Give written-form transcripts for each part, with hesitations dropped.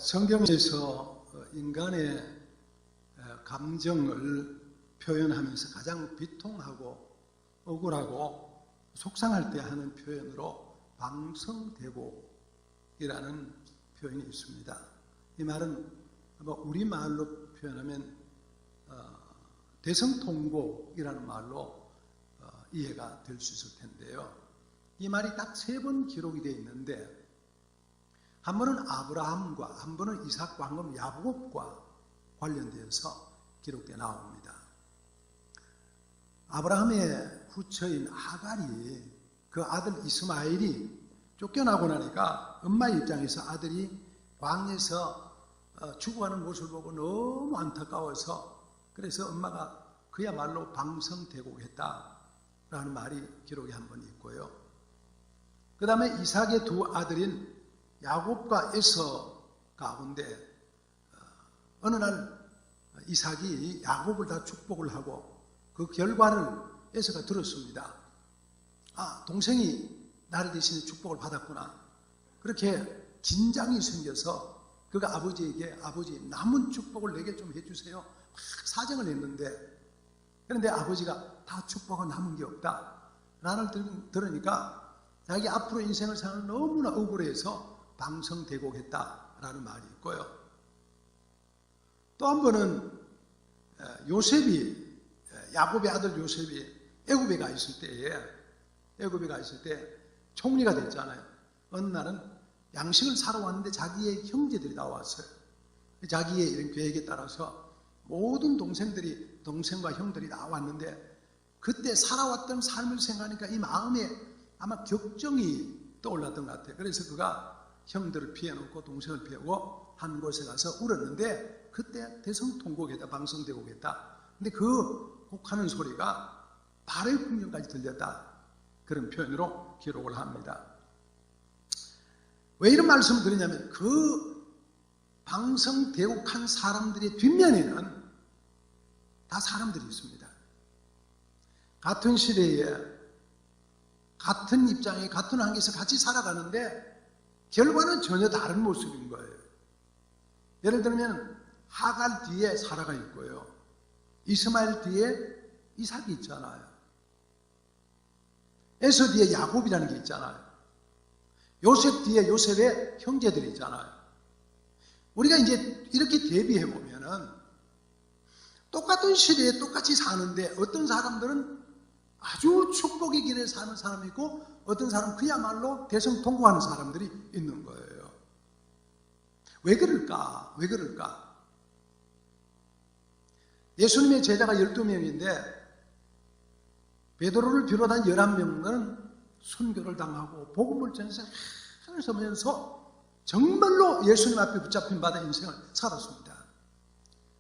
성경에서 인간의 감정을 표현하면서 가장 비통하고 억울하고 속상할 때 하는 표현으로 방성대곡이라는 표현이 있습니다. 이 말은 우리말로 표현하면 대성통곡이라는 말로 이해가 될 수 있을 텐데요. 이 말이 딱 3번 기록이 되어 있는데, 한 번은 아브라함과, 한 번은 이삭과, 한 번은 야곱과 관련되어서 기록되어 나옵니다. 아브라함의 후처인 하갈이 그 아들 이스마엘이 쫓겨나고 나니까 엄마의 입장에서 아들이 광야에서 죽어가는 모습을 보고 너무 안타까워서, 그래서 엄마가 그야말로 방성대곡했다라는 말이 기록에 한 번 있고요. 그 다음에 이삭의 2 아들인 야곱과 에서 가운데 어느 날 이삭이 야곱을 다 축복을 하고 그 결과를 에서가 들었습니다. 아, 동생이 나를 대신에 축복을 받았구나. 그렇게 긴장이 생겨서 그가 아버지에게, 아버지 남은 축복을 내게 좀 해주세요, 막 사정을 했는데, 그런데 아버지가 다 축복은 남은 게 없다 라는 들으니까 자기 앞으로 인생을 생각하면 너무나 억울해서 방성대곡했다라는 말이 있고요. 또 한 번은 요셉이, 야곱의 아들 요셉이 애굽에 가 있을 때 총리가 됐잖아요. 어느 날은 양식을 사러 왔는데 자기의 형제들이 나왔어요. 자기의 이런 계획에 따라서 모든 동생과 형들이 나왔는데, 그때 살아왔던 삶을 생각하니까 이 마음에 아마 격정이 떠올랐던 것 같아요. 그래서 그가 형들을 피해놓고 동생을 피하고 한 곳에 가서 울었는데, 그때 대성통곡했다, 방성대곡했다. 근데 그 곡하는 소리가 발의 풍경까지 들렸다, 그런 표현으로 기록을 합니다. 왜 이런 말씀을 드리냐면, 그 방성대곡한 사람들의 뒷면에는 다 사람들이 있습니다. 같은 시대에 같은 입장에 같은 환경에서 같이 살아가는데 결과는 전혀 다른 모습인 거예요. 예를 들면 하갈 뒤에 사라가 있고요, 이스마엘 뒤에 이삭이 있잖아요, 에서 뒤에 야곱이라는 게 있잖아요, 요셉 뒤에 요셉의 형제들이 있잖아요. 우리가 이제 이렇게 대비해 보면은 똑같은 시대에 똑같이 사는데 어떤 사람들은 아주 축복의 길에 사는 사람이 있고, 어떤 사람은 그야말로 대성통곡하는 사람들이 있는 거예요. 왜 그럴까? 예수님의 제자가 12명인데 베드로를 비롯한 11명은 순교를 당하고 복음을 전해서 정말로 예수님 앞에 붙잡힌 바다 인생을 살았습니다.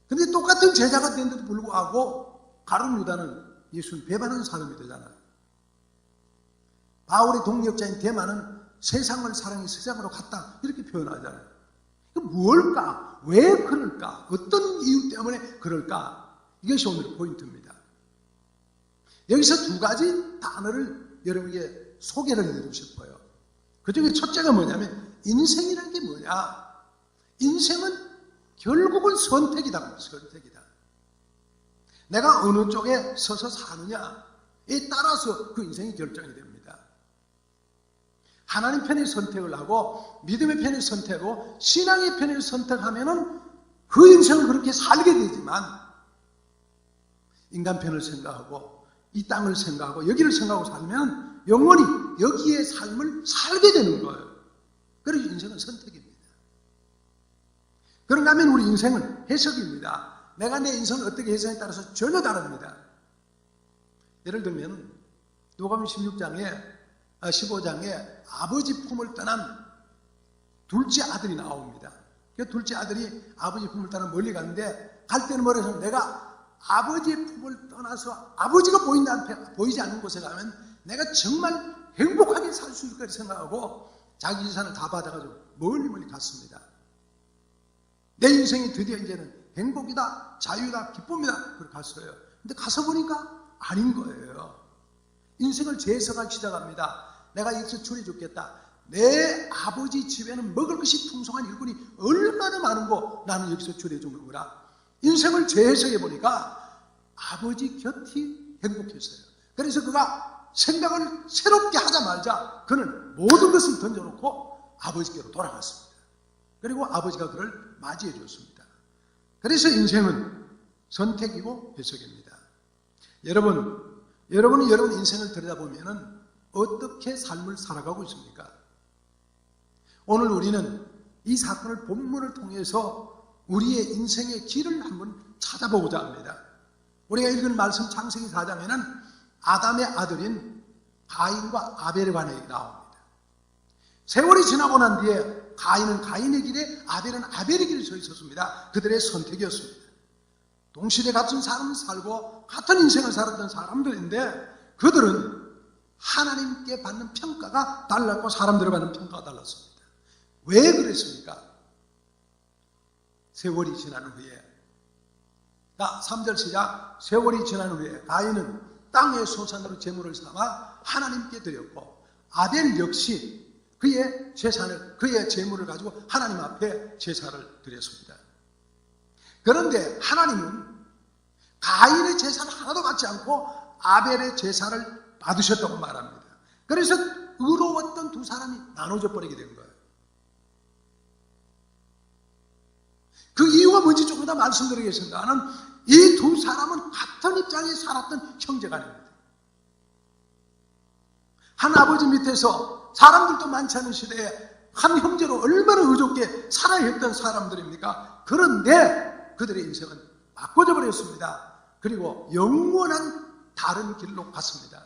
그런데 똑같은 제자가 된데도 불구하고 가룟 유다는 예수를 배반하는 사람이 되잖아요. 바울의 동력자인 데마는 세상을 사랑해 세상으로 갔다, 이렇게 표현하잖아요. 이거 뭘까? 왜 그럴까? 어떤 이유 때문에 그럴까? 이것이 오늘의 포인트입니다. 여기서 2가지 단어를 여러분에게 소개를 해드리고 싶어요. 그 중에 첫째가 뭐냐면, 인생이라는 게 뭐냐? 인생은 결국은 선택이다. 내가 어느 쪽에 서서 사느냐에 따라서 그 인생이 결정이 됩니다. 하나님 편의 선택을 하고 믿음의 편의 선택하고 신앙의 편의 선택하면은 그 인생을 그렇게 살게 되지만, 인간 편을 생각하고 이 땅을 생각하고 여기를 생각하고 살면 영원히 여기의 삶을 살게 되는 거예요. 그래서 인생은 선택입니다. 그런가 하면 우리 인생은 해석입니다. 내가 내 인생을 어떻게 해석에 따라서 전혀 다릅니다. 예를 들면 누가복음 15장에 아버지 품을 떠난 둘째 아들이 나옵니다. 그 둘째 아들이 아버지 품을 떠나 멀리 가는데, 갈 때는 뭐래서 내가 아버지의 품을 떠나서 아버지가 보이지 않는 곳에 가면 내가 정말 행복하게 살 수 있을 거라 생각하고 자기 재산을 다 받아가지고 멀리 갔습니다. 내 인생이 드디어 이제는 행복이다, 자유다, 기쁨이다, 그렇게 갔어요. 근데 가서 보니까 아닌 거예요. 인생을 재해석하기 시작합니다. 내가 여기서 줄이 죽겠다. 내 아버지 집에는 먹을 것이 풍성한 일꾼이 얼마나 많은고 나는 여기서 주례 주는 거라. 인생을 재해석해 보니까 아버지 곁이 행복했어요. 그래서 그가 생각을 새롭게 하자마자 그는 모든 것을 던져놓고 아버지께로 돌아갔습니다. 그리고 아버지가 그를 맞이해 줬습니다. 그래서 인생은 선택이고 해석입니다. 여러분은 여러분 인생을 들여다보면 어떻게 삶을 살아가고 있습니까? 오늘 우리는 이 사건을 본문을 통해서 우리의 인생의 길을 한번 찾아보고자 합니다. 우리가 읽은 말씀 창세기 4장에는 아담의 아들인 가인과 아벨에 관해 나옵니다. 세월이 지나고 난 뒤에 가인은 가인의 길에 아벨은 아벨의 길에 서 있었습니다. 그들의 선택이었습니다. 동시대 같은 삶을 살고 같은 인생을 살았던 사람들인데 그들은 하나님께 받는 평가가 달랐고 사람들이 받는 평가가 달랐습니다. 왜 그랬습니까? 세월이 지난 후에 3절 시작. 세월이 지난 후에 가인은 땅의 소산으로 제물을 삼아 하나님께 드렸고 아벨 역시 그의 제물을 가지고 하나님 앞에 제사를 드렸습니다. 그런데 하나님은 가인의 제사를 하나도 받지 않고 아벨의 제사를 받으셨다고 말합니다. 그래서 의로웠던 두 사람이 나눠져 버리게 된 거예요. 그 이유가 뭔지 조금 더 말씀드리겠습니다. 이 두 사람은 같은 입장에 살았던 형제간입니다. 한 아버지 밑에서 사람들도 많지 않은 시대에 한 형제로 얼마나 의좋게 살아야 했던 사람들입니까? 그런데 그들의 인생은 바꿔져 버렸습니다. 그리고 영원한 다른 길로 갔습니다.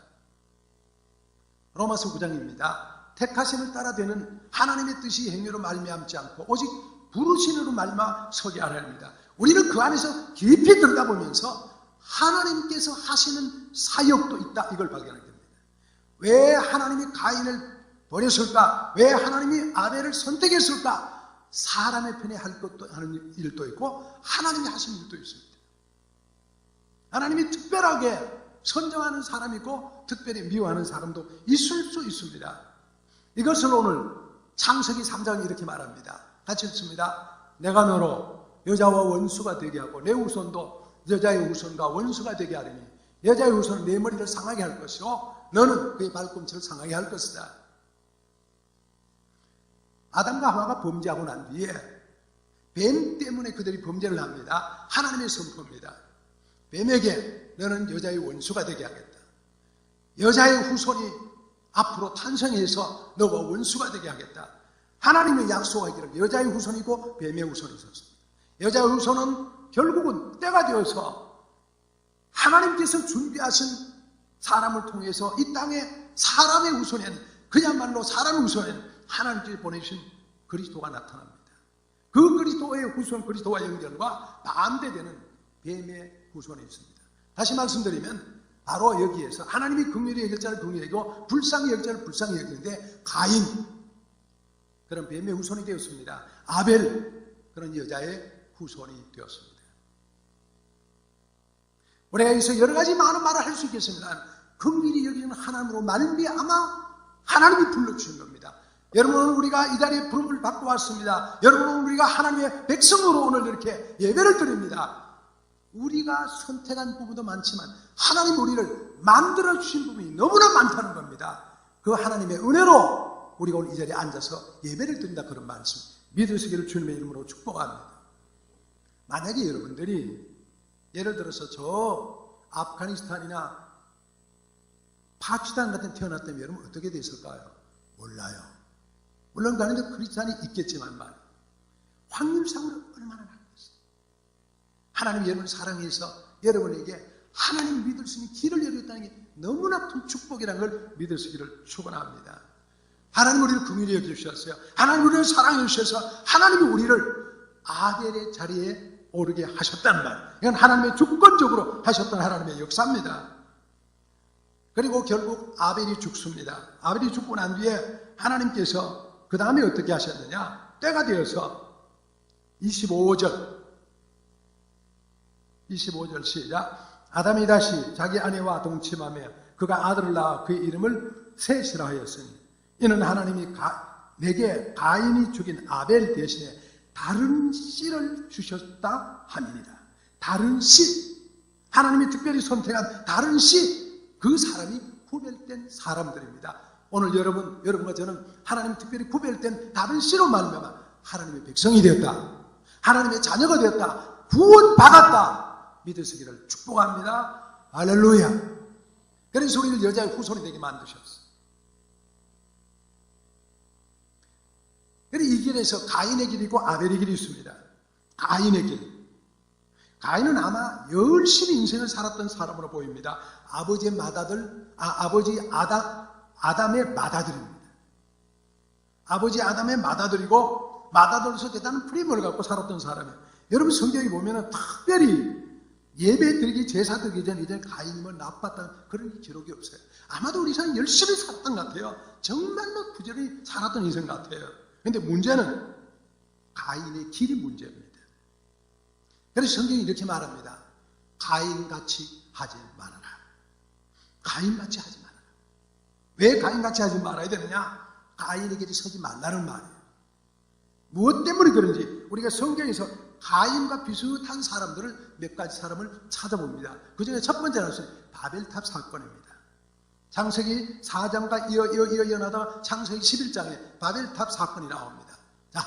로마서 9장입니다. 택하심을 따라 되는 하나님의 뜻이 행위로 말미암지 않고 오직 부르심으로 말미암아 서게 하려 합니다. 우리는 그 안에서 깊이 들여다보면서 하나님께서 하시는 사역도 있다, 이걸 발견하게 됩니다. 왜 하나님이 가인을 버렸을까? 왜 하나님이 아벨을 선택했을까? 사람의 편에 하는 일도 있고 하나님이 하시는 일도 있습니다. 하나님이 특별하게 선정하는 사람이 있고 특별히 미워하는 사람도 있을 수 있습니다. 이것을 오늘 창세기 3장이 이렇게 말합니다. 같이 읽습니다. 내가 너로 여자와 원수가 되게 하고 내 후손도 여자의 후손과 원수가 되게 하리니 여자의 후손은 내 머리를 상하게 할 것이요 너는 그의 발꿈치를 상하게 할 것이다. 아담과 하와가 범죄하고 난 뒤에 뱀 때문에 그들이 범죄를 합니다. 하나님의 선포입니다. 뱀에게 너는 여자의 원수가 되게 하겠다. 여자의 후손이 앞으로 탄생해서 너가 원수가 되게 하겠다. 하나님의 약속하기를 여자의 후손이고 뱀의 후손이 있었습니다. 여자의 후손은 결국은 때가 되어서 하나님께서 준비하신 사람을 통해서 이 땅에 사람의 후손에는 그야말로 사람의 후손에는 하나님께서 보내신 그리스도가 나타납니다. 그 그리스도의 후손 그리스도와 연결과 반대되는 뱀의 후손이 있습니다. 다시 말씀드리면 바로 여기에서 하나님이 긍휼히 여길 자를 긍휼히 여기고 불쌍히 여길 자를 불쌍히 여기는데 가인 그런 뱀의 후손이 되었습니다. 아벨 그런 여자의 후손이 되었습니다. 우리가 여기서 여러 가지 많은 말을 할 수 있겠습니다. 긍휼히 여기는 하나님으로 말미암아 하나님이 불러주신 겁니다. 여러분은 우리가 이 자리에 부름을 받고 왔습니다. 여러분은 우리가 하나님의 백성으로 오늘 이렇게 예배를 드립니다. 우리가 선택한 부분도 많지만 하나님 우리를 만들어주신 부분이 너무나 많다는 겁니다. 그 하나님의 은혜로 우리가 오늘 이 자리에 앉아서 예배를 드린다 그런 말씀 믿으시기를 주님의 이름으로 축복합니다. 만약에 여러분들이 예를 들어서 저 아프가니스탄이나 파키스탄 같은 데 태어났다면 여러분 어떻게 됐을까요? 몰라요. 물론 그 안에도 크리스찬이 있겠지만 말이에요. 확률상으로 얼마나 나겠어요. 하나님이 여러분을 사랑해서 여러분에게 하나님 믿을 수 있는 길을 열어줬다는 게 너무나 큰 축복이라는 걸 믿으시기를 축원합니다. 하나님 우리를 긍휼히 여겨주셨어요. 하나님 우리를 사랑해 주셔서 하나님이 우리를 아벨의 자리에 오르게 하셨다는 말. 이건 하나님의 주권적으로 하셨던 하나님의 역사입니다. 그리고 결국 아벨이 죽습니다. 아벨이 죽고 난 뒤에 하나님께서 그 다음에 어떻게 하셨느냐? 때가 되어서 25절 시작. 아담이 다시 자기 아내와 동침하며 그가 아들을 낳아 그의 이름을 셋이라 하였으니 이는 하나님이 내게 가인이 죽인 아벨 대신에 다른 씨를 주셨다 함이니라. 다른 씨, 하나님이 특별히 선택한 다른 씨, 그 사람이 구별된 사람들입니다. 오늘 여러분과 저는 하나님이 특별히 구별된 다른 씨로 말미암아 하나님의 백성이 되었다, 하나님의 자녀가 되었다, 구원받았다 믿으시기를 축복합니다. 할렐루야. 그래서 우리를 여자의 후손이 되게 만드셨어요. 그래서 이 길에서 가인의 길이 있고 아벨의 길이 있습니다. 가인의 길. 가인은 아마 열심히 인생을 살았던 사람으로 보입니다. 아버지 아담의 맏아들입니다. 아버지 아담의 맏아들이고 맏아들로서 대단한 프림을 갖고 살았던 사람이에요. 여러분 성경에 보면 특별히 예배 드리기, 제사 드리기 전에 이제 가인이 뭐 나빴다는 그런 기록이 없어요. 아마도 우리 사람이 열심히 살았던 것 같아요. 정말로 부지런히 살았던 인생 같아요. 그런데 문제는 가인의 길이 문제입니다. 그래서 성경이 이렇게 말합니다. 가인같이 하지 말아라. 가인같이 하지 말아라. 왜 가인같이 하지 말아야 되느냐? 가인의 길이 서지 말라는 말이에요. 무엇 때문에 그런지 우리가 성경에서 가인과 비슷한 사람들을 몇 가지 사람을 찾아봅니다. 그 중에 첫 번째는 바벨탑 사건입니다. 창세기 4장과 이어나다가 창세기 11장에 바벨탑 사건이 나옵니다. 자,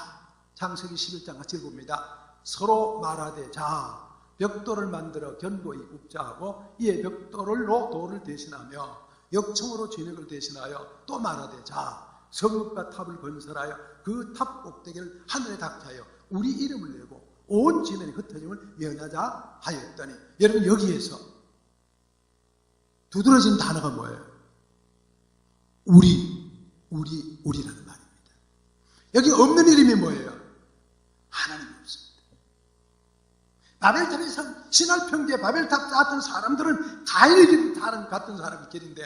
창세기 11장 같이 읽어봅니다. 서로 말하되 자 벽돌을 만들어 견고히 굽자 하고 이에 벽돌로 돌을 대신하며 역청으로 진흙을 대신하여 또 말하되 자 성읍과 탑을 건설하여 그 탑 꼭대기를 하늘에 닿게 하여 우리 이름을 내고 온 지면의 흩어짐을 면하자 하였더니, 여러분 여기에서 두드러진 단어가 뭐예요? 우리라는 말입니다. 여기 없는 이름이 뭐예요? 하나님이 없습니다. 바벨탑에서 신할평지에 바벨탑 쌓았던 사람들은 가인의 길 같은 사람의 길인데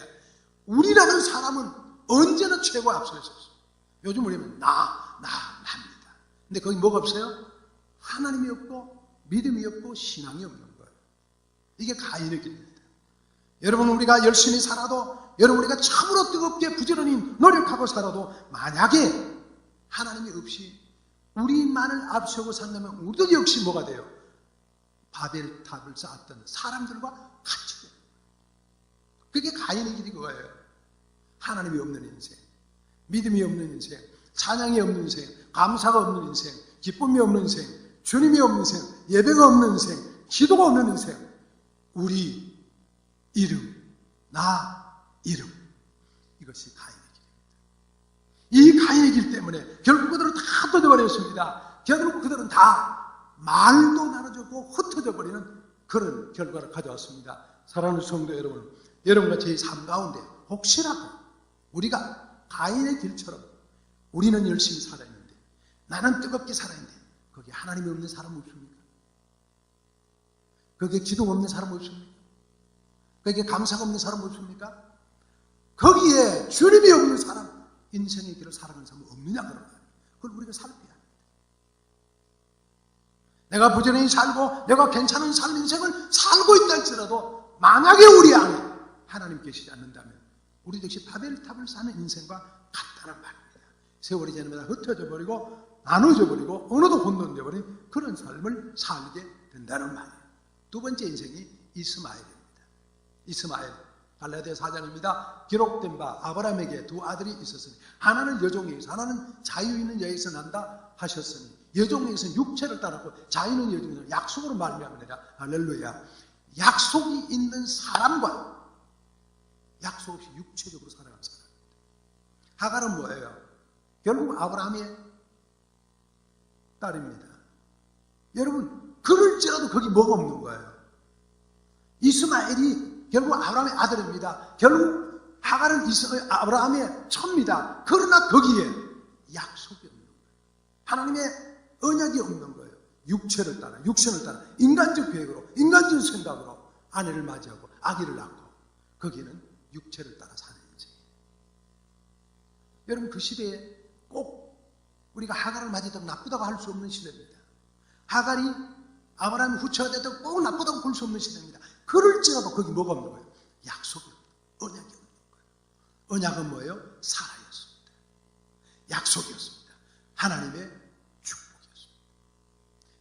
우리라는 사람은 언제나 최고 앞서 있었어요. 요즘 우리는 나입니다. 근데 거기 뭐가 없어요? 하나님이 없고 믿음이 없고 신앙이 없는 거예요. 이게 가인의 길입니다. 여러분 우리가 열심히 살아도, 여러분 우리가 참으로 뜨겁게 부지런히 노력하고 살아도 만약에 하나님이 없이 우리만을 앞세우고 산다면 우리도 역시 뭐가 돼요? 바벨탑을 쌓았던 사람들과 같이 돼요. 그게 가인의 길이 그거예요. 하나님이 없는 인생, 믿음이 없는 인생, 찬양이 없는 인생, 감사가 없는 인생, 기쁨이 없는 인생, 주님이 없는 인생, 예배가 없는 인생, 기도가 없는 인생, 우리 이름, 나 이름, 이것이 가인의 길입니다. 이 가인의 길 때문에 결국 그들은 다 흩어져 버렸습니다. 결국 그들은 다 말도 나눠주고 흩어져 버리는 그런 결과를 가져왔습니다. 사랑하는 성도 여러분, 여러분과 제 삶 가운데 혹시라도 우리가 가인의 길처럼 우리는 열심히 살아있는데, 나는 뜨겁게 살아있는데 거기에 하나님이 없는 사람 없습니까? 거기에 기도가 없는 사람 없습니까? 거기에 감사가 없는 사람 없습니까? 거기에 주님이 없는 사람, 인생의 길을 살아가는 사람 없느냐 그런 거예요. 그걸 우리가 살펴야 합니다. 내가 부지런히 살고 내가 괜찮은 삶 인생을 살고 있다 할지라도 만약에 우리 안에 하나님 계시지 않는다면 우리 역시 바벨탑을 쌓는 인생과 같다는 말입니다. 세월이 지나면 흩어져 버리고 나눠져 버리고 어느도 혼돈되어 버린 그런 삶을 살게 된다는 말이에요. 두 번째 인생이 이스마엘입니다. 이스마엘, 갈라디아 4장입니다. 기록된 바 아브라함에게 두 아들이 있었으니 하나는 여종에게서 하나는 자유 있는 여에서 난다 하셨으니 여종에게서는 육체를 따랐고 자유 있는 여종에서는 약속으로 말미암으니라. 할렐루야. 약속이 있는 사람과 약속 없이 육체적으로 살아가는 사람. 하갈은 뭐예요? 결국 아브라함의 딸입니다. 여러분, 그럴지라도 거기 뭐가 없는 거예요? 이스마엘이 결국 아브라함의 아들입니다. 결국 하갈은 아브라함의 처입니다. 그러나 거기에 약속이 없는 거예요. 하나님의 언약이 없는 거예요. 육신을 따라 인간적 계획으로, 인간적 생각으로 아내를 맞이하고 아기를 낳고 거기는 육체를 따라 사는 인생이에요. 여러분, 그 시대에 꼭 우리가 하갈을 맞이했다고 나쁘다고 할 수 없는 시대입니다. 하갈이 아브라함의 후처가 됐다고 꼭 나쁘다고 볼 수 없는 시대입니다. 그럴지라도 거기 뭐가 없는 거예요? 약속이 없는 거예요. 언약이 없는 거예요. 언약은 뭐예요? 사라였습니다. 약속이었습니다. 하나님의 축복이었습니다.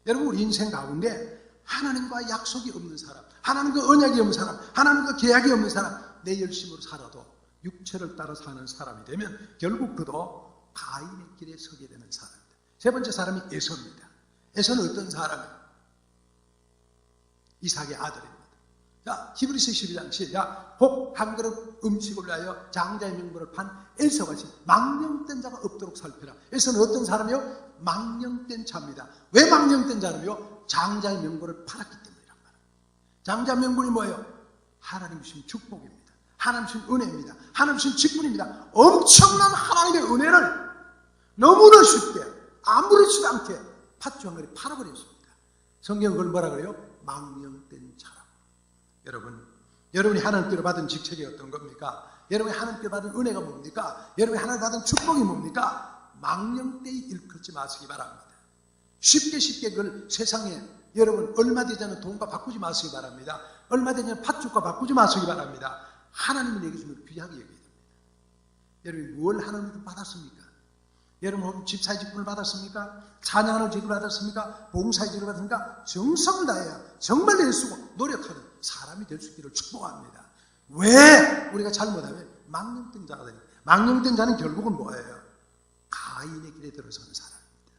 여러분, 우리 인생 가운데 하나님과 약속이 없는 사람, 하나님과 언약이 없는 사람, 하나님과 계약이 없는 사람, 내 열심으로 살아도 육체를 따라 사는 사람이 되면 결국 그도 가인의 길에 서게 되는 사람입니다. 세 번째 사람이 에서입니다. 에서는 어떤 사람이에요? 이삭의 아들입니다. 자, 히브리서 12장 시작. 복 한 그릇 음식을 위하여 장자의 명분을 판 에서같이 망령된 자가 없도록 살펴라. 에서는 어떤 사람이요? 망령된 자입니다. 왜 망령된 자냐면요? 장자의 명분을 팔았기 때문이란 말이에요. 장자 명분이 뭐예요? 하나님 주신 축복입니다. 하나님 주신 은혜입니다. 하나님 주신 직분입니다. 엄청난 하나님의 은혜를 너무나 쉽게 아무렇지도 않게 팥주한거리 팔아버렸습니다. 성경은 그걸 뭐라 그래요? 망령된 자라고. 여러분이 하나님께로 받은 직책이 어떤 겁니까? 여러분이 하나님께로 받은 은혜가 뭡니까? 여러분이 하나님 받은 축복이 뭡니까? 망령되이 일컫지 마시기 바랍니다. 쉽게 그걸 세상에 여러분 얼마 되지 않은 돈과 바꾸지 마시기 바랍니다. 얼마 되지 않은 팥죽과 바꾸지 마시기 바랍니다. 하나님은 내게 주면 귀하게 여겨야 됩니다. 여러분이 뭘 하나님께 받았습니까? 여러분 혹시 집사의 직분을 받았습니까? 찬양하는 직분을 받았습니까? 봉사의 직분을 받았습니까? 정성을 다해야 정말 애쓰고 노력하는 사람이 될 수 있기를 축복합니다. 왜 우리가 잘못하면 망령된 자가 됩니다. 망령된 자는 결국은 뭐예요? 가인의 길에 들어서는 사람입니다.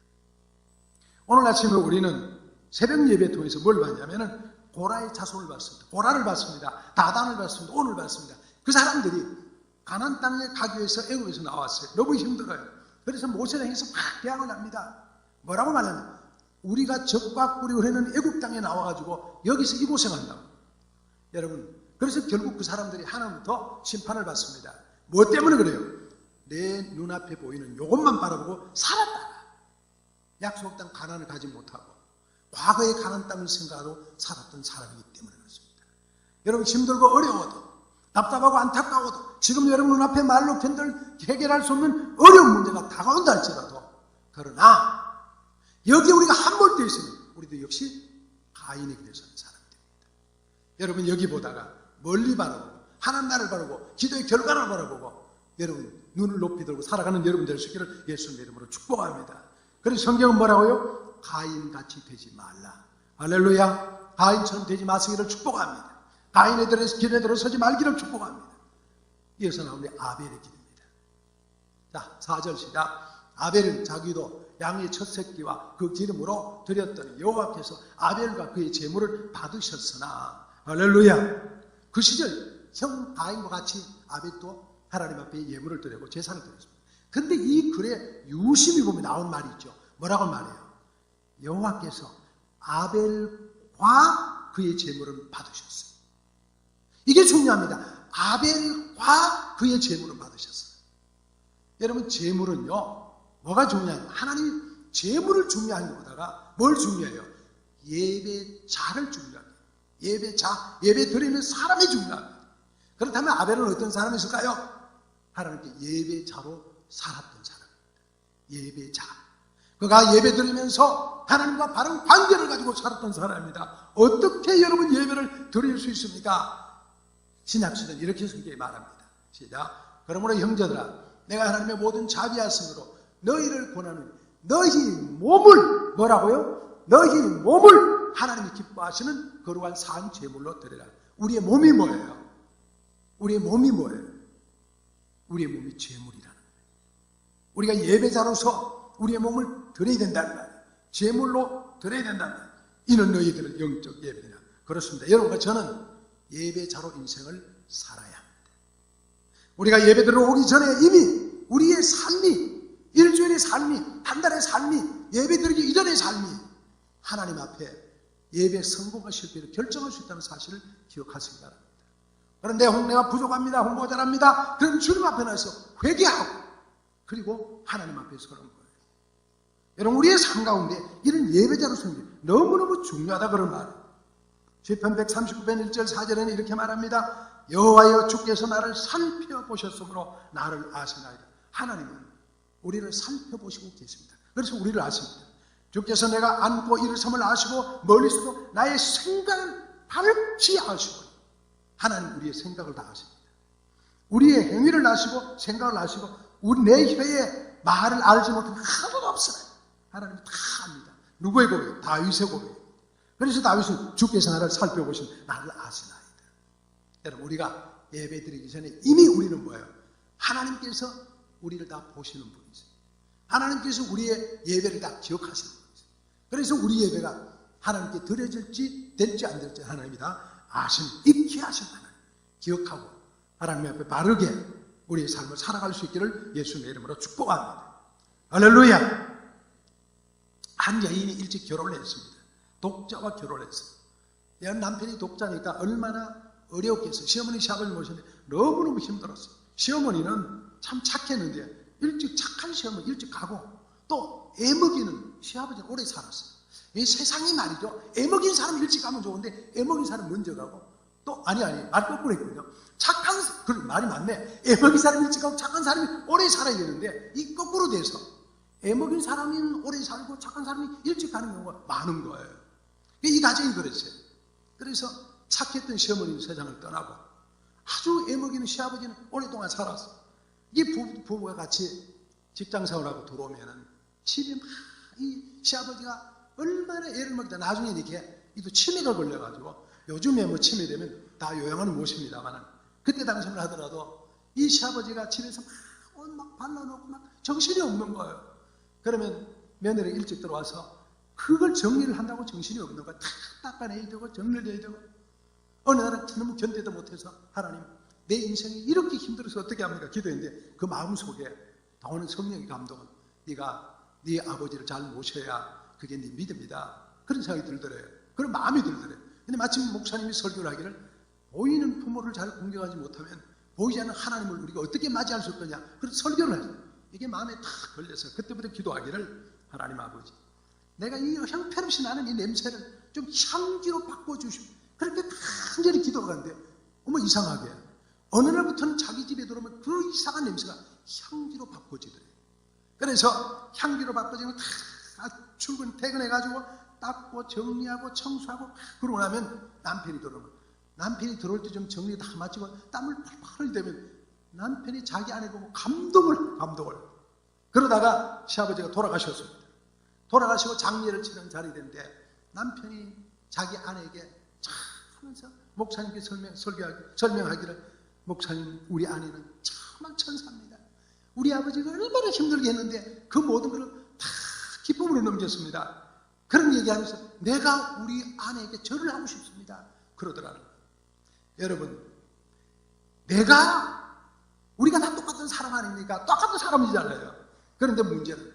오늘 아침에 우리는 새벽 예배 통해서 뭘 봤냐면은 고라의 자손을 봤습니다. 고라를 봤습니다. 다단을 봤습니다. 온을 봤습니다. 그 사람들이 가나안 땅에 가기 위해서 애굽에서 나왔어요. 너무 힘들어요. 그래서 모세를 향해서 막 대항을 합니다. 뭐라고 말하냐? 우리가 적과 꿀이 흐르는 애굽 땅에 나와가지고 여기서 이 고생한다고. 여러분, 그래서 결국 그 사람들이 하나님부터 심판을 받습니다. 뭐 때문에 그래요? 내 눈앞에 보이는 이것만 바라보고 살았다. 약속 땅 가나안을 가지 못하고 과거의 가나안 땅을 생각하고 살았던 사람이기 때문에 그렇습니다. 여러분, 힘들고 어려워도 답답하고 안타까워도 지금 여러분 눈앞에 말로 해결할 수 없는 어려운 문제가 다가온다 할지라도, 그러나 여기 우리가 함몰되어 있으면 우리도 역시 가인의 길에 서는 사람이 됩니다. 여러분, 여기 보다가 멀리 바라보고 하나님 나라를 바라보고 기도의 결과를 바라보고 여러분 눈을 높이 들고 살아가는 여러분 될 수 있기를 예수님의 이름으로 축복합니다. 그래서 성경은 뭐라고요? 가인같이 되지 말라. 할렐루야. 가인처럼 되지 마시기를 축복합니다. 가인의 길에 들어서지 말기를 축복합니다. 이어서 나오는 아벨의 길입니다. 자, 4절 시작. 아벨은 자기도 양의 첫 새끼와 그 기름으로 드렸더니 여호와께서 아벨과 그의 제물을 받으셨으나, 할렐루야. 그 시절 형 가인과 같이 아벨도 하나님 앞에 예물을 드리고 제사를 드렸습니다. 근데 이 글에 유심히 보면 나온 말이 있죠. 뭐라고 말해요? 여호와께서 아벨과 그의 제물을 받으셨어요. 이게 중요합니다. 아벨과 그의 제물을 받으셨어요. 여러분, 제물은요, 뭐가 중요해요? 하나님 제물을 중요한 것보다가 뭘 중요해요? 예배자를 중요합니다. 예배 드리는 사람이 중요합니다. 그렇다면 아벨은 어떤 사람이었을까요? 하나님께 예배자로 살았던 사람입니다. 예배자. 그가 예배 드리면서 하나님과 바른 관계를 가지고 살았던 사람입니다. 어떻게 여러분 예배를 드릴 수 있습니까? 신약시대는 이렇게 성경이 말합니다. 시작. 그러므로 형제들아, 내가 하나님의 모든 자비하심으로 너희를 권하는 너희 몸을, 뭐라고요? 너희 몸을 하나님이 기뻐하시는 거룩한 산 제물로 드리라. 우리의 몸이 뭐예요? 우리의 몸이 뭐예요? 우리의 몸이 제물이라는 거예요. 우리가 예배자로서 우리의 몸을 드려야 된다는 거예요. 제물로 드려야 된다는 거예요. 이는 너희들은 영적 예배냐. 그렇습니다. 여러분과 저는 예배자로 인생을 살아야 합니다. 우리가 예배 들어오기 전에 이미 우리의 삶이, 일주일의 삶이, 한 달의 삶이, 예배 드리기 이전의 삶이 하나님 앞에 예배 성공과 실패를 결정할 수 있다는 사실을 기억하시기 바랍니다. 그런데 내가 부족합니다. 홍보가 잘합니다. 그럼 주님 앞에 나서 회개하고 그리고 하나님 앞에 서는 거예요. 여러분, 우리의 삶 가운데 이런 예배자로 서는 게 너무너무 중요하다 그런 말이에요. 시편 139편 1절 4절에는 이렇게 말합니다. 여호와여, 주께서 나를 살펴보셨으므로 나를 아시나이다. 하나님은 우리를 살펴보시고 계십니다. 그래서 우리를 아십니다. 주께서 내가 앉고 일어섬을 아시고 멀리서도 나의 생각을 밝히 아시고, 하나님 우리의 생각을 다 아십니다. 우리의 행위를 아시고 생각을 아시고 내 혀의 말을 알지 못하면 하나도 없어요. 하나님이 다 압니다. 누구의 고백? 다윗의 고백. 그래서 다윗은 주께서 나를 살펴보시면 나를 아시나이다. 여러분, 우리가 예배 드리기 전에 이미 우리는 뭐예요? 하나님께서 우리를 다 보시는 분이세요. 하나님께서 우리의 예배를 다 기억하시는 분이세요. 그래서 우리 예배가 하나님께 드려질지 될지 안 될지 하나님이 다 아시는, 익히 아시는 하나님, 기억하고 하나님 앞에 바르게 우리의 삶을 살아갈 수 있기를 예수님의 이름으로 축복합니다. 할렐루야. 한 여인이 일찍 결혼을 했습니다. 독자와 결혼을 했어요. 남편이 독자니까 얼마나 어려웠겠어요. 시어머니 시합을 모셨는데 너무너무 힘들었어요. 시어머니는 참 착했는데 일찍 착한 시어머니 일찍 가고, 또 애먹이는 시아버지는 오래 살았어요. 이 세상이 말이죠. 애먹인 사람 일찍 가면 좋은데 애먹인 사람 먼저 가고, 또 아니 말 거꾸로 했거든요. 그 말이 맞네. 애먹인 사람이 일찍 가고 착한 사람이 오래 살아야 되는데 이 거꾸로 돼서 애먹인 사람이 오래 살고 착한 사람이 일찍 가는 경우가 많은 거예요. 이 가정이 그랬어요. 그래서 착했던 시어머니는 세상을 떠나고 아주 애먹이는 시아버지는 오랫동안 살았어요. 이 부부가 같이 직장생활하고 들어오면은 집에 막 이 시아버지가 얼마나 애를 먹다 나중에 이렇게 또 치매가 걸려가지고, 요즘에 뭐 치매 되면 다 요양원을 모십니다만 그때 당시만 하더라도 이 시아버지가 집에서 막 옷 막 발라놓고 막 정신이 없는 거예요. 그러면 며느리가 일찍 들어와서 그걸 정리를 한다고 정신이 없는 거야. 다 닦아내야 되고 정리해야 되고. 어느 날은 너무 견디도 못해서 하나님, 내 인생이 이렇게 힘들어서 어떻게 합니까? 기도했는데 그 마음속에 나오는 성령의 감동은 네가 네 아버지를 잘 모셔야 그게 네 믿음이다. 그런 생각이 들더래요. 그런 마음이 들더래요. 근데 마침 목사님이 설교를 하기를 보이는 부모를 잘 공경하지 못하면 보이지 않는 하나님을 우리가 어떻게 맞이할 수 있느냐, 그런 설교를 했어요. 이게 마음에 탁 걸려서 그때부터 기도하기를, 하나님 아버지, 내가 이 형편없이 나는 이 냄새를 좀 향기로 바꿔주시오. 그렇게 간절히 기도가 하는데 이상하게 어느 날부터는 자기 집에 들어오면 그 이상한 냄새가 향기로 바꿔지더래요. 그래서 향기로 바꿔지면 다 퇴근해가지고 닦고 정리하고 청소하고, 그러고 나면 남편이 들어오면, 남편이 들어올 때 좀 정리 다 마치고 땀을 팔팔 흘리면 남편이 자기 아내 보고 감동을. 그러다가 시아버지가 돌아가셨습니다. 돌아가시고 장례를 치는 자리 됐는데 남편이 자기 아내에게 참 하면서 목사님께 설명하기를, 목사님, 우리 아내는 정말 천사입니다. 우리 아버지가 얼마나 힘들게 했는데 그 모든 것을 다 기쁨으로 넘겼습니다. 그런 얘기하면서 내가 우리 아내에게 절을 하고 싶습니다. 그러더라는 거예요. 여러분, 우리가 다 똑같은 사람 아닙니까? 똑같은 사람이잖아요. 그런데 문제는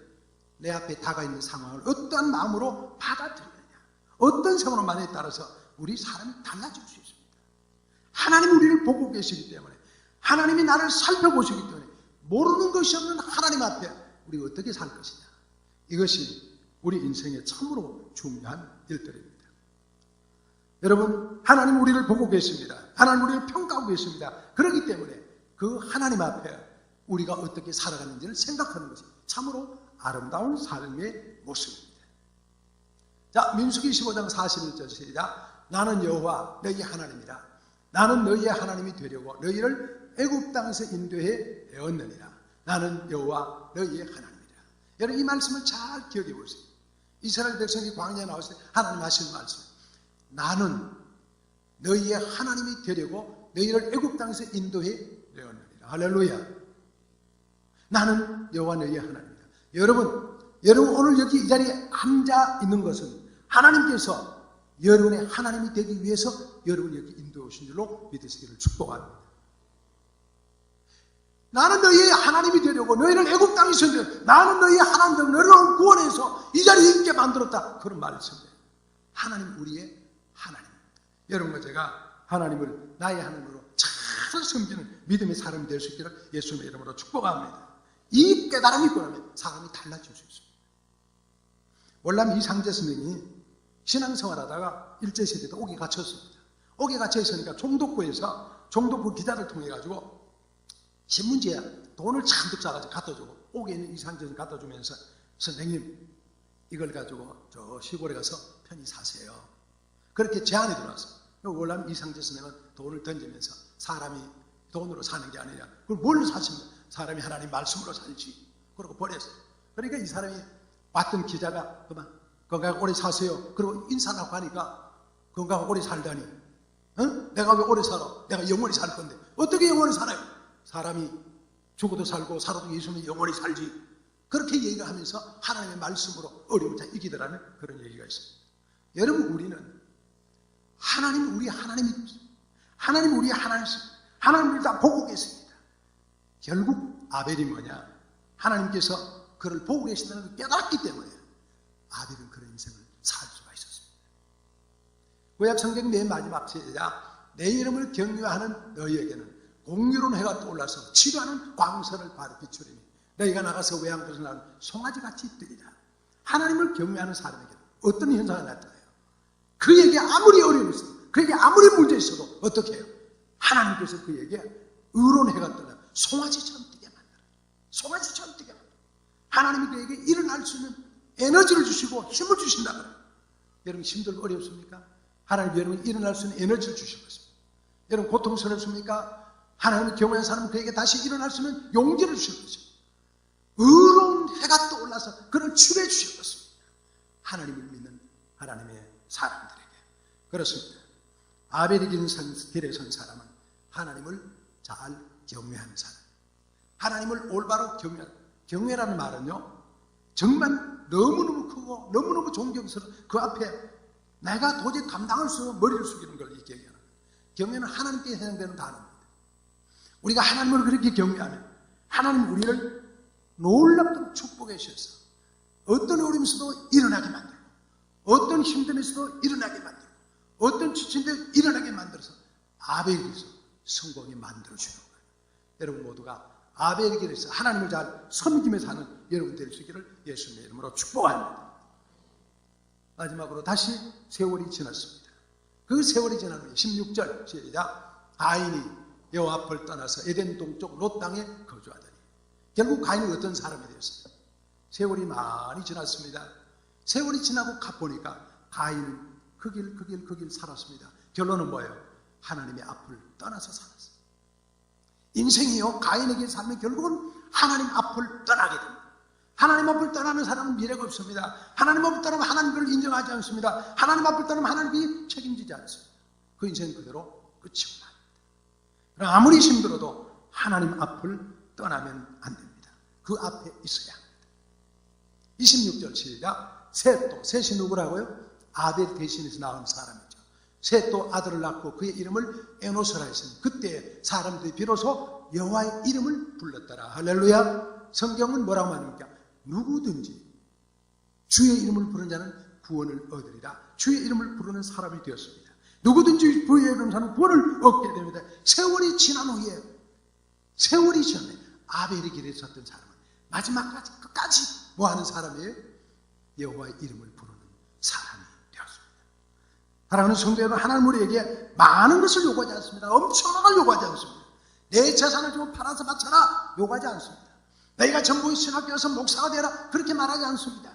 내 앞에 다가 있는 상황을 어떠한 마음으로 받아들이느냐, 어떤 상황만에 따라서 우리 사람이 달라질 수 있습니다. 하나님이 우리를 보고 계시기 때문에, 하나님이 나를 살펴보시기 때문에 모르는 것이 없는 하나님 앞에 우리가 어떻게 살 것이냐, 이것이 우리 인생의 참으로 중요한 일들입니다. 여러분, 하나님 우리를 보고 계십니다. 하나님 우리를 평가하고 계십니다. 그렇기 때문에 그 하나님 앞에 우리가 어떻게 살아가는지를 생각하는 것이 참으로 아름다운 삶의 모습입니다. 자, 민수기 15장 41절 시작. 나는 여호와 너희 하나님이라. 나는 너희의 하나님이 되려고 너희를 애굽 땅에서 인도해 내었느니라. 나는 여호와 너희의 하나님이라. 여러분, 이 말씀을 잘 기억해 보세요. 이스라엘 백성이 광야에 나왔을 때 하나님 하시는 말씀, 나는 너희의 하나님이 되려고 너희를 애굽 땅에서 인도해 내었느니라. 할렐루야. 나는 여호와 너희의 하나님이다. 여러분 오늘 여기 이 자리에 앉아 있는 것은 하나님께서 여러분의 하나님이 되기 위해서 여러분이 여기 인도해 오신 줄로 믿으시기를 축복합니다. 나는 너희의 하나님이 되려고 너희를 애굽 땅에서 인도해, 나는 너희의 하나님 되고 너희를 구원해서 이 자리에 있게 만들었다. 그런 말씀이에요. 하나님, 우리의 하나님입니다. 여러분과 제가 하나님을 나의 하나님으로 잘 섬기는 믿음의 사람이 될 수 있기를 예수님의 이름으로 축복합니다. 이 깨달음이 있고 나면 사람이 달라질 수 있습니다. 월남 이상재 선생님이 신앙생활하다가 일제시대에 옥에 갇혔습니다. 옥에 갇혀 있으니까 종독부에서 종독부 기자를 통해 가지고 신문지에 돈을 잔뜩 싸가지고 갖다 주고, 옥에 있는 이상재 선생님 갖다 주면서, 선생님 이걸 가지고 저 시골에 가서 편히 사세요. 그렇게 제안이 들어왔어요. 월남 이상재 선생님은 돈을 던지면서 사람이 돈으로 사는 게 아니라 그걸 뭘로 사십니까? 사람이 하나님 말씀으로 살지. 그러고 버렸어요. 그러니까 이 사람이 왔던 기자가 그만 건강 오래 사세요. 그리고 인사를 하고 하니까 건강 오래 살다니. 내가 왜 오래 살아? 내가 영원히 살 건데. 어떻게 영원히 살아요? 사람이 죽어도 살고 살아도 예수는 영원히 살지. 그렇게 얘기를 하면서 하나님의 말씀으로 어려움을 잘 이기더라는 그런 얘기가 있습니다. 여러분, 우리는 하나님이 우리의 하나님이십니다. 하나님을 다 보고 계십니다. 결국 아벨이 뭐냐? 하나님께서 그를 보고 계신다는 걸 깨달았기 때문에 아벨은 그런 인생을 살 수가 있었습니다. 구약 성경 맨 마지막 시작, 내 이름을 경외하는 너희에게는 공유로운 해가 떠올라서 치료하는 광선을 비추리니 너희가 나가서 외양도에서 나는 송아지같이 뜨리라. 하나님을 경외하는 사람에게는 어떤 현상이 나타나요? 그에게 아무리 어려움이 있어도, 그에게 아무리 문제 있어도 어떻게 해요? 하나님께서 그에게 의로운 해가 떠나 송아지처럼 뜨게 만들어요. 송아지처럼 뜨게 만들어요. 하나님이 그에게 일어날 수 있는 에너지를 주시고 힘을 주신다 그래요. 여러분, 힘들고 어렵습니까? 하나님이 여러분 일어날 수 있는 에너지를 주실 것입니다. 여러분, 고통스럽습니까? 하나님의 경외한 사람은 그에게 다시 일어날 수 있는 용기를 주실 것입니다. 의로운 해가 떠올라서 그를 치료해 주실 것입니다. 하나님을 믿는 하나님의 사람들에게. 그렇습니다. 아벨이 길에 선 사람은 하나님을 잘 경외하는 사람. 하나님을 올바로 경외라는 말은요, 정말 너무너무 크고 너무너무 존경스러워 그 앞에 내가 도저히 감당할 수 없는 머리를 숙이는 걸 얘기하는 거예요. 경외는 하나님께 해당되는 단어입니다. 우리가 하나님을 그렇게 경외하면 하나님 우리를 놀랍도록 축복해 주셔서 어떤 어려움에서도 일어나게 만들고, 어떤 힘듦에서도 일어나게 만들고, 어떤 지친데 일어나게 만들어서 아벨에게서 성공에 만들어주는 거예요. 여러분 모두가 아벨의 길에서 하나님을 잘 섬기며 사는 여러분 될 수 있기를 예수님의 이름으로 축복합니다. 마지막으로 다시 세월이 지났습니다. 그 세월이 지난 후에 16절 시작, 가인이 여호와 앞을 떠나서 에덴 동쪽 롯 땅에 거주하더니. 결국 가인은 어떤 사람이 되었습니까? 세월이 많이 지났습니다. 세월이 지나고 가보니까 가인은 그 길 살았습니다. 결론은 뭐예요? 하나님의 앞을 떠나서 살았어요. 인생이요, 가인에게 살면 결국은 하나님 앞을 떠나게 됩니다. 하나님 앞을 떠나는 사람은 미래가 없습니다. 하나님 앞을 떠나면 하나님을 인정하지 않습니다. 하나님 앞을 떠나면 하나님이 책임지지 않습니다. 그 인생 그대로 끝이고 맙니다. 그럼 아무리 힘들어도 하나님 앞을 떠나면 안 됩니다. 그 앞에 있어야 합니다. 26절 시작, 셋이 누구라고요? 아벨 대신해서 낳은 사람이죠. 셋도 아들을 낳고 그의 이름을 에노스라 했으니 그때 사람들이 비로소 여호와의 이름을 불렀더라. 할렐루야. 성경은 뭐라고 말합니까? 누구든지 주의 이름을 부르는 자는 구원을 얻으리라. 주의 이름을 부르는 사람이 되었습니다. 누구든지 주의 이름을 사는 구원을 얻게 됩니다. 세월이 지난 후에, 세월이 지난 아벨의 길에 섰던 사람은 마지막까지 끝까지 뭐하는 사람이에요? 여호와의 이름을 부르는 사람이 되었습니다. 사랑하는 성도 여러분, 하나님 우리에게 많은 것을 요구하지 않습니다. 엄청난 걸 요구하지 않습니다. 내 재산을 좀 팔아서 바쳐라 요구하지 않습니다. 내가 전부의 신학교에서 목사가 되라 그렇게 말하지 않습니다.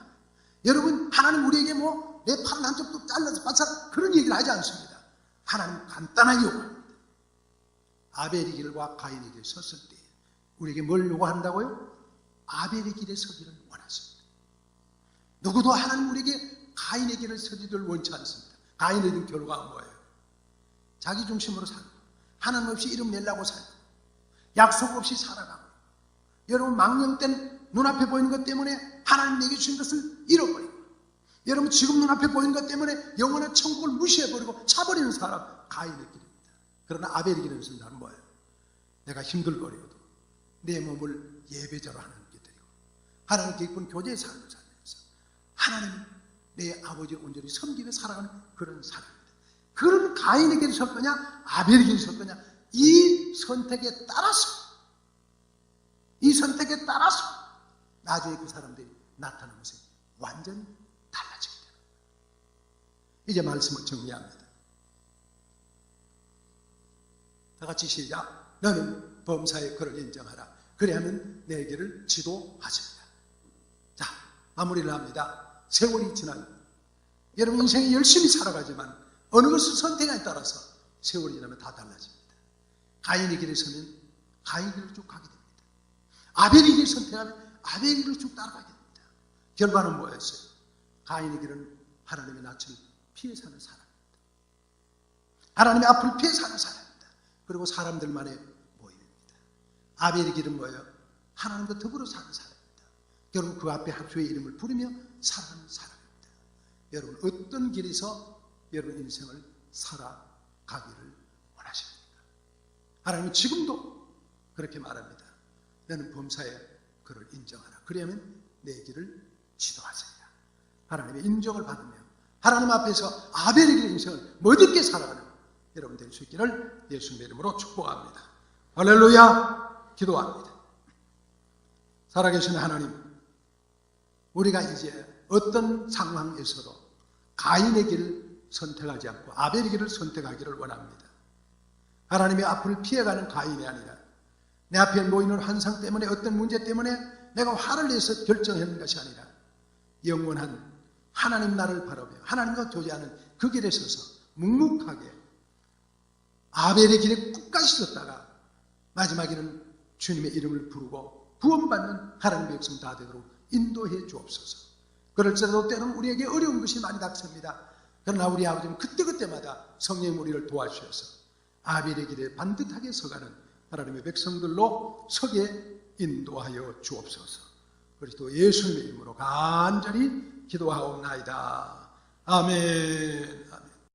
여러분, 하나님 우리에게 내 팔을 한쪽도 잘라서 바쳐라 그런 얘기를 하지 않습니다. 하나님 간단하게 요구합니다. 아벨의 길과 가인의 길에 섰을 때 우리에게 뭘 요구한다고요? 아벨의 길에 서기를 원하십니다. 누구도 하나님 우리에게 가인의 길을 서기를 원치 않습니다. 가인의 길 결과가 뭐예요? 자기 중심으로 살고, 하나님 없이 이름 내려고 살고, 약속 없이 살아가고, 여러분 망령된 눈앞에 보이는 것 때문에 하나님 내게 주신 것을 잃어버리고, 여러분 지금 눈앞에 보이는 것 때문에 영원한 천국을 무시해버리고 차버리는 사람, 가인의 길입니다. 그러나 아벨의 길에 서는 사람은 뭐예요? 내가 힘들거리고도 내 몸을 예배자로 하나님께 드리고 하나님께 기쁜 교제의 삶을 살면서 하나님 내 아버지를 온전히 섬기며 살아가는 그런 사람입니다. 그런 가인의 길을 설 거냐 아벨의 길을 설 거냐, 이 선택에 따라서 나중에 그 사람들이 나타나는 것이 완전히 달라지게 됩니다. 이제 말씀을 정리합니다. 다 같이 시작. 너는 범사의 그를 인정하라. 그래야면 내 길을 지도하십니다. 자, 마무리를 합니다. 세월이 지나면 여러분 인생이 열심히 살아가지만 어느 것을 선택하에 따라서 세월이 지나면 다 달라집니다. 가인의 길에 서면 가인의 길을 쭉 가게 됩니다. 아벨의 길을 선택하면 아벨의 길을 쭉 따라가게 됩니다. 결과는 뭐였어요? 가인의 길은 하나님의 낯을 피해 사는 사람입니다. 하나님의 앞을 피해 사는 사람입니다. 그리고 사람들만의 모임입니다. 아벨의 길은 뭐예요? 하나님과 더불어 사는 사람입니다. 결국 그 앞에 주의 이름을 부르며 살아가는 사람입니다. 여러분 어떤 길에서 여러분 인생을 살아가기를 원하십니까? 하나님은 지금도 그렇게 말합니다. 너는 범사에 그를 인정하라. 그러면 내 길을 지도하세요. 하나님의 인정을 받으며 하나님 앞에서 아벨의 길 인생을 멋있게 살아가는 여러분 될 수 있기를 예수님의 이름으로 축복합니다. 할렐루야. 기도합니다. 살아계신 하나님, 우리가 이제 어떤 상황에서도 가인의 길을 선택하지 않고 아벨의 길을 선택하기를 원합니다. 하나님의 앞을 피해가는 가인이 아니라 내 앞에 놓이는 환상 때문에 어떤 문제 때문에 내가 화를 내서 결정하는 것이 아니라 영원한 하나님 나를 바라보며 하나님과 교제하는 그 길에 서서 묵묵하게 아벨의 길에 끝까지 섰다가 마지막에는 주님의 이름을 부르고 구원받는 하나님의 백성 다 되도록 인도해 주옵소서. 그럴지라도 때로는 우리에게 어려운 것이 많이 닥칩니다. 그러나 우리 아버지는 그때그때마다 성령님 우리를 도와주셔서 아벨의 길에 반듯하게 서가는 하나님의 백성들로 서게 인도하여 주옵소서. 그리스도 예수님의 이름으로 간절히 기도하옵나이다. 아멘. 아멘.